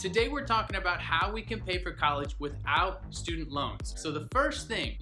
Today we're talking about how we can pay for college without student loans. So the first thing,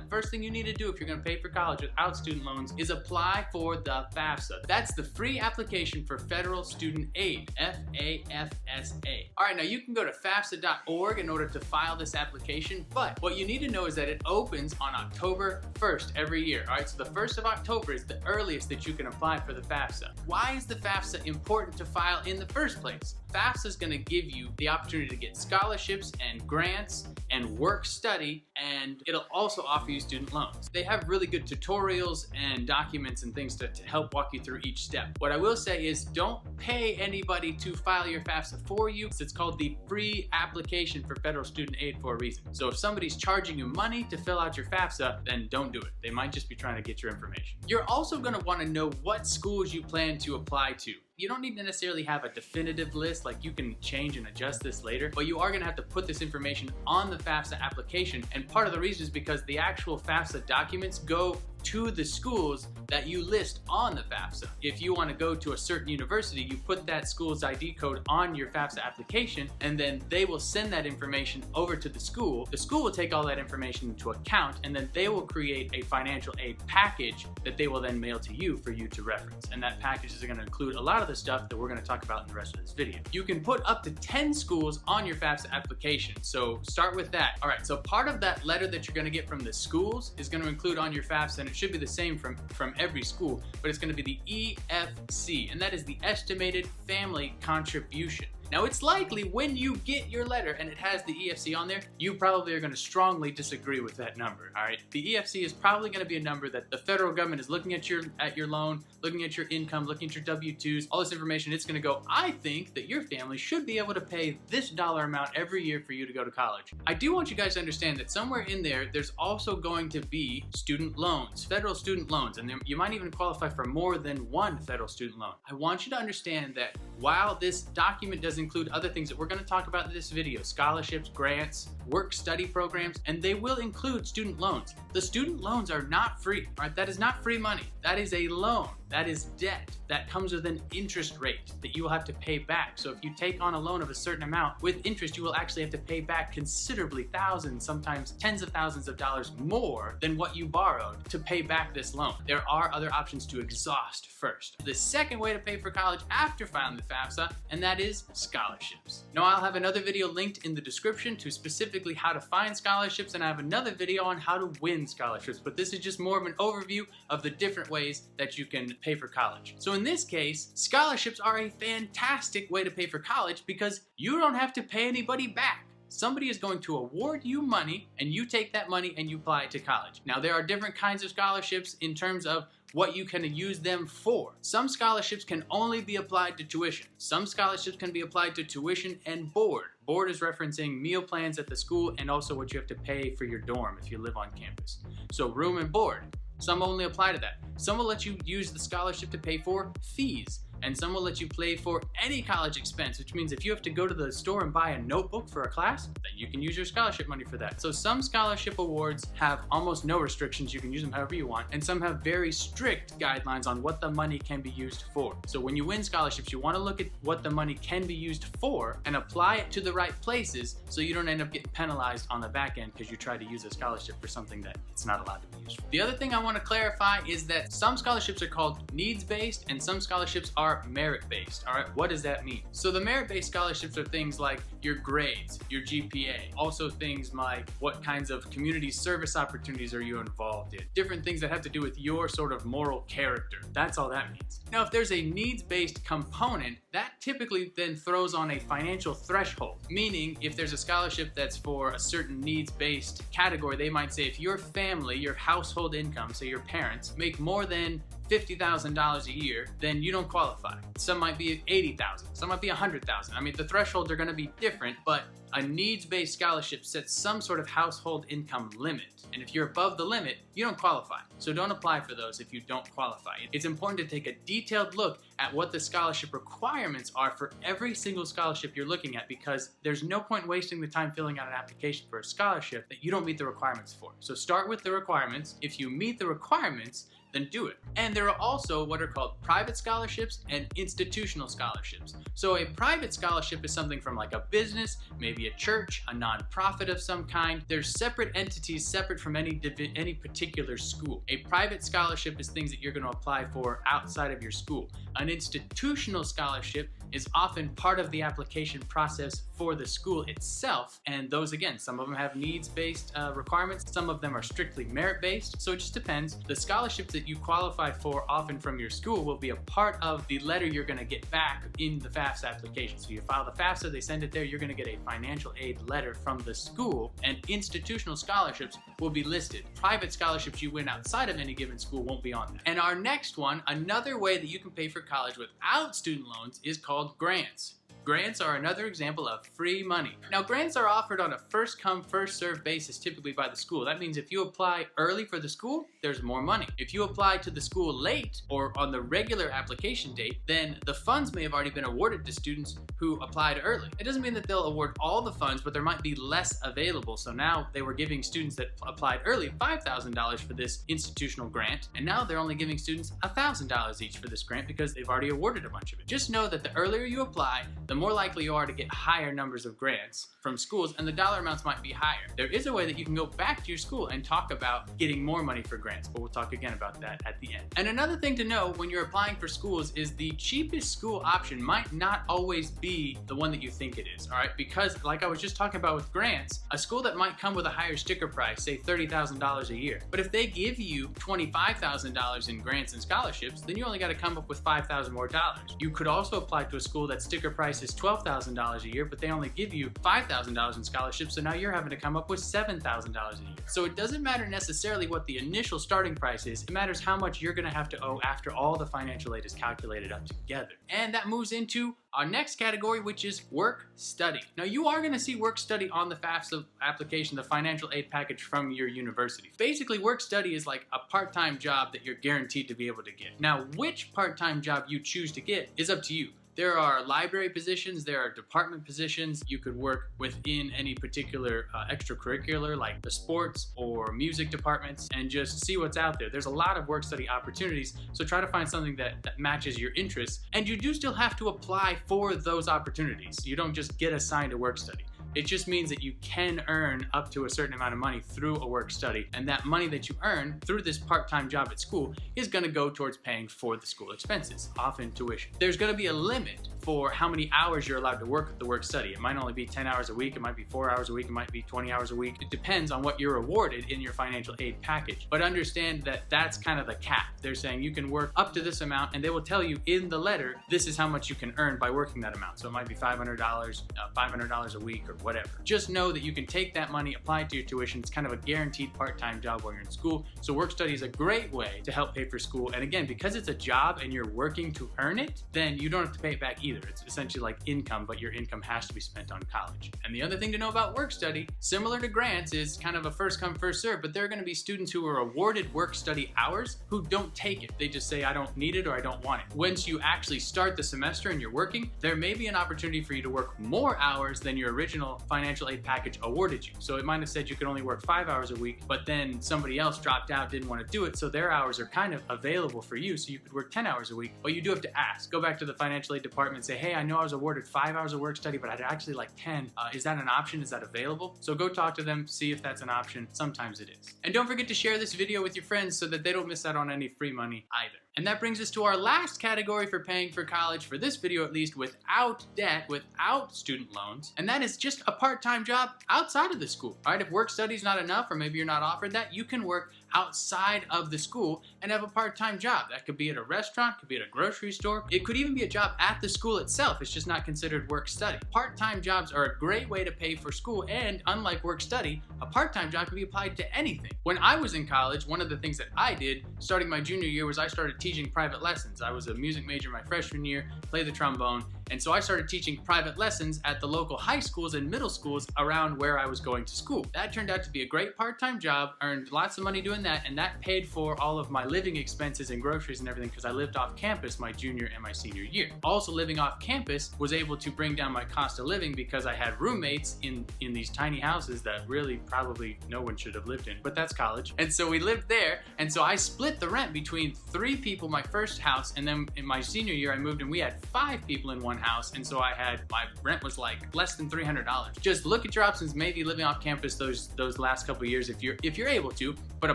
first thing you need to do if you're going to pay for college without student loans is apply for the FAFSA. That's the free application for federal student aid, FAFSA. All right, now you can go to FAFSA.org in order to file this application, but what you need to know is that it opens on October 1st every year. All right, so the 1st of October is the earliest that you can apply for the FAFSA. Why is the FAFSA important to file in the first place? FAFSA is going to give you the opportunity to get scholarships and grants and work study, and it'll also offer you student loans. They have really good tutorials and documents and things to help walk you through each step. What I will say is don't pay anybody to file your FAFSA for you. It's called the free application for federal student aid for a reason. So if somebody's charging you money to fill out your FAFSA, then don't do it. They might just be trying to get your information. You're also going to want to know what schools you plan to apply to. You don't need to necessarily have a definitive list, like you can change and adjust this later, but you are gonna have to put this information on the FAFSA application. And part of the reason is because the actual FAFSA documents go to the schools that you list on the FAFSA. If you want to go to a certain university, you put that school's ID code on your FAFSA application, and then they will send that information over to the school. The school will take all that information into account, and then they will create a financial aid package that they will then mail to you for you to reference. And that package is going to include a lot of the stuff that we're going to talk about in the rest of this video. You can put up to 10 schools on your FAFSA application, so start with that. All right, so part of that letter that you're going to get from the schools is going to include on your FAFSA, and it should be the same from every school, but it's going to be the EFC, and that is the Estimated Family Contribution. Now, it's likely when you get your letter and it has the EFC on there, you probably are going to strongly disagree with that number, all right? The EFC is probably going to be a number that the federal government is looking at your loan, looking at your income, looking at your W-2s, all this information. It's going to go, I think that your family should be able to pay this dollar amount every year for you to go to college. I do want you guys to understand that somewhere in there, there's also going to be student loans, federal student loans, and you might even qualify for more than one federal student loan. I want you to understand that while this document does include other things that we're going to talk about in this video, scholarships, grants, work study programs, and they will include student loans. The student loans are not free, all right? That is not free money. That is a loan. That is debt. That comes with an interest rate that you will have to pay back. So if you take on a loan of a certain amount with interest, you will actually have to pay back considerably thousands, sometimes tens of thousands of dollars more than what you borrowed to pay back this loan. There are other options to exhaust first. The second way to pay for college after filing the FAFSA, and that is scholarships. Now, I'll have another video linked in the description to specifically how to find scholarships, and I have another video on how to win scholarships, but this is just more of an overview of the different ways that you can pay for college. So in this case, scholarships are a fantastic way to pay for college because you don't have to pay anybody back. Somebody is going to award you money, and you take that money and you apply it to college. Now, there are different kinds of scholarships in terms of what you can use them for. Some scholarships can only be applied to tuition. Some scholarships can be applied to tuition and board. Board is referencing meal plans at the school and also what you have to pay for your dorm if you live on campus. So room and board. Some only apply to that. Some will let you use the scholarship to pay for fees, and some will let you pay for any college expense, which means if you have to go to the store and buy a notebook for a class, then you can use your scholarship money for that. So some scholarship awards have almost no restrictions. You can use them however you want, and some have very strict guidelines on what the money can be used for. So when you win scholarships, you want to look at what the money can be used for and apply it to the right places so you don't end up getting penalized on the back end because you try to use a scholarship for something that it's not allowed to be used for. The other thing I want to clarify is that some scholarships are called needs-based and some scholarships are merit-based. All right, what does that mean? So the merit-based scholarships are things like your grades, your GPA, also things like what kinds of community service opportunities are you involved in, different things that have to do with your sort of moral character. That's all that means. Now, if there's a needs-based component, that typically then throws on a financial threshold, meaning if there's a scholarship that's for a certain needs-based category, they might say if your family, your household income, say your parents, make more than $50,000 a year, then you don't qualify. Some might be $80,000, some might be $100,000. I mean, the thresholds are going to be different, but a needs-based scholarship sets some sort of household income limit. And if you're above the limit, you don't qualify. So don't apply for those if you don't qualify. It's important to take a detailed look at what the scholarship requirements are for every single scholarship you're looking at, because there's no point wasting the time filling out an application for a scholarship that you don't meet the requirements for. So start with the requirements. If you meet the requirements, then do it. And there are also what are called private scholarships and institutional scholarships. So a private scholarship is something from like a business, maybe a church, a nonprofit of some kind. They're separate entities, separate from any particular school. A private scholarship is things that you're going to apply for outside of your school. An institutional scholarship is often part of the application process for the school itself, and those, again, some of them have needs-based requirements, some of them are strictly merit-based, so it just depends. The scholarships that you qualify for often from your school will be a part of the letter you're going to get back in the FAFSA application. So you file the FAFSA, they send it there, you're going to get a financial aid letter from the school, and institutional scholarships will be listed. Private scholarships you win outside of any given school won't be on there. And our next one, another way that you can pay for college without student loans, is called grants. Grants are another example of free money. Now, grants are offered on a first-come, first-served basis, typically by the school. That means if you apply early for the school, there's more money. If you apply to the school late or on the regular application date, then the funds may have already been awarded to students who applied early. It doesn't mean that they'll award all the funds, but there might be less available. So now they were giving students that applied early $5,000 for this institutional grant, and now they're only giving students $1,000 each for this grant because they've already awarded a bunch of it. Just know that the earlier you apply, the more likely you are to get higher numbers of grants from schools, and the dollar amounts might be higher. There is a way that you can go back to your school and talk about getting more money for grants, but we'll talk again about that at the end. And another thing to know when you're applying for schools is the cheapest school option might not always be the one that you think it is, all right? Because like I was just talking about with grants, a school that might come with a higher sticker price, say $30,000 a year, but if they give you $25,000 in grants and scholarships, then you only got to come up with $5,000 more dollars. You could also apply to a school that sticker price is $12,000 a year, but they only give you $5,000 in scholarships, so now you're having to come up with $7,000 a year. So it doesn't matter necessarily what the initial starting price is, it matters how much you're gonna have to owe after all the financial aid is calculated up together. And that moves into our next category, which is work study. Now you are gonna see work study on the FAFSA application, the financial aid package from your university. Basically, work study is like a part-time job that you're guaranteed to be able to get. Now, which part-time job you choose to get is up to you. There are library positions, there are department positions. You could work within any particular extracurricular like the sports or music departments and just see what's out there. There's a lot of work study opportunities, so try to find something that matches your interests. And you do still have to apply for those opportunities. You don't just get assigned a work study. It just means that you can earn up to a certain amount of money through a work study, and that money that you earn through this part-time job at school is going to go towards paying for the school expenses, often tuition. There's going to be a limit for how many hours you're allowed to work at the work study. It might only be 10 hours a week, it might be 4 hours a week, it might be 20 hours a week. It depends on what you're awarded in your financial aid package. But understand that that's kind of the cap. They're saying you can work up to this amount, and they will tell you in the letter, this is how much you can earn by working that amount. So it might be $500 a week or whatever. Just know that you can take that money, apply it to your tuition. It's kind of a guaranteed part-time job while you're in school. So work study is a great way to help pay for school. And again, because it's a job and you're working to earn it, then you don't have to pay it back either. It's essentially like income, but your income has to be spent on college. And the other thing to know about work study, similar to grants, is kind of a first come, first serve, but there are going to be students who are awarded work study hours who don't take it. They just say, I don't need it or I don't want it. Once you actually start the semester and you're working, there may be an opportunity for you to work more hours than your original financial aid package awarded you. So it might have said you could only work 5 hours a week, but then somebody else dropped out, didn't want to do it, so their hours are kind of available for you, so you could work 10 hours a week. But you do have to ask. Go back to the financial aid department and say, hey, I know I was awarded 5 hours of work study, but I'd actually like 10. Is that an option? Is that available? So go talk to them, see if that's an option. Sometimes it is. And don't forget to share this video with your friends so that they don't miss out on any free money either. And that brings us to our last category for paying for college, for this video at least, without debt, without student loans, and that is just a part-time job outside of the school. All right, if work study is not enough, or maybe you're not offered that, you can work outside of the school and have a part-time job. That could be at a restaurant, could be at a grocery store. It could even be a job at the school itself. It's just not considered work study. Part-time jobs are a great way to pay for school, and unlike work study, a part-time job can be applied to anything. When I was in college, one of the things that I did starting my junior year was I started teaching private lessons. I was a music major my freshman year, played the trombone, And so I started teaching private lessons at the local high schools and middle schools around where I was going to school. That turned out to be a great part-time job, earned lots of money doing that, and that paid for all of my living expenses and groceries and everything because I lived off campus my junior and my senior year. Also, living off campus was able to bring down my cost of living because I had roommates in these tiny houses that really probably no one should have lived in, but that's college. And so we lived there, and so I split the rent between 3 people my first house, and then in my senior year I moved and we had 5 people in one house, and so my rent was like less than $300. Just look at your options, maybe living off campus those last couple of years if you're able to, but a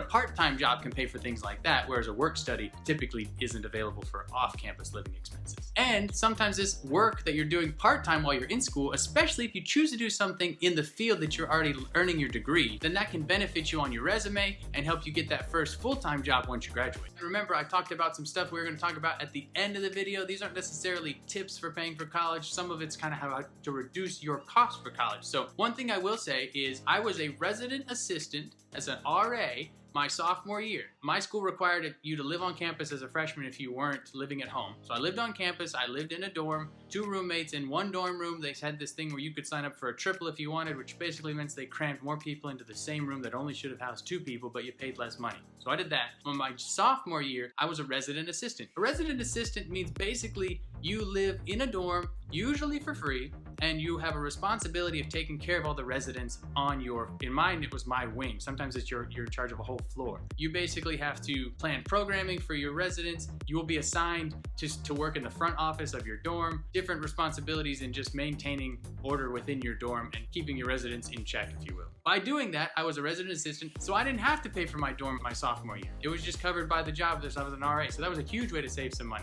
part-time job can pay for things like that, whereas a work study typically isn't available for off-campus living expenses. And sometimes this work that you're doing part-time while you're in school, especially if you choose to do something in the field that you're already earning your degree, then that can benefit you on your resume and help you get that first full-time job once you graduate. Remember, I talked about some stuff we were going to talk about at the end of the video. These aren't necessarily tips for paying for college. Some of it's kind of how to reduce your cost for college. So one thing I will say is I was a resident assistant as an RA my sophomore year. My school required you to live on campus as a freshman if you weren't living at home. So I lived on campus, I lived in a dorm, 2 roommates in one dorm room. They had this thing where you could sign up for a triple if you wanted, which basically means they crammed more people into the same room that only should have housed 2 people, but you paid less money. So I did that. On my sophomore year, I was a resident assistant. A resident assistant means basically you live in a dorm, usually for free, and you have a responsibility of taking care of all the residents on in mine it was my wing. Sometimes it's you're in charge of a whole floor. You basically have to plan programming for your residents. You will be assigned to work in the front office of your dorm, different responsibilities in just maintaining order within your dorm and keeping your residents in check, if you will. By doing that, I was a resident assistant, so I didn't have to pay for my dorm my sophomore year. It was just covered by the job as I was an RA, so that was a huge way to save some money.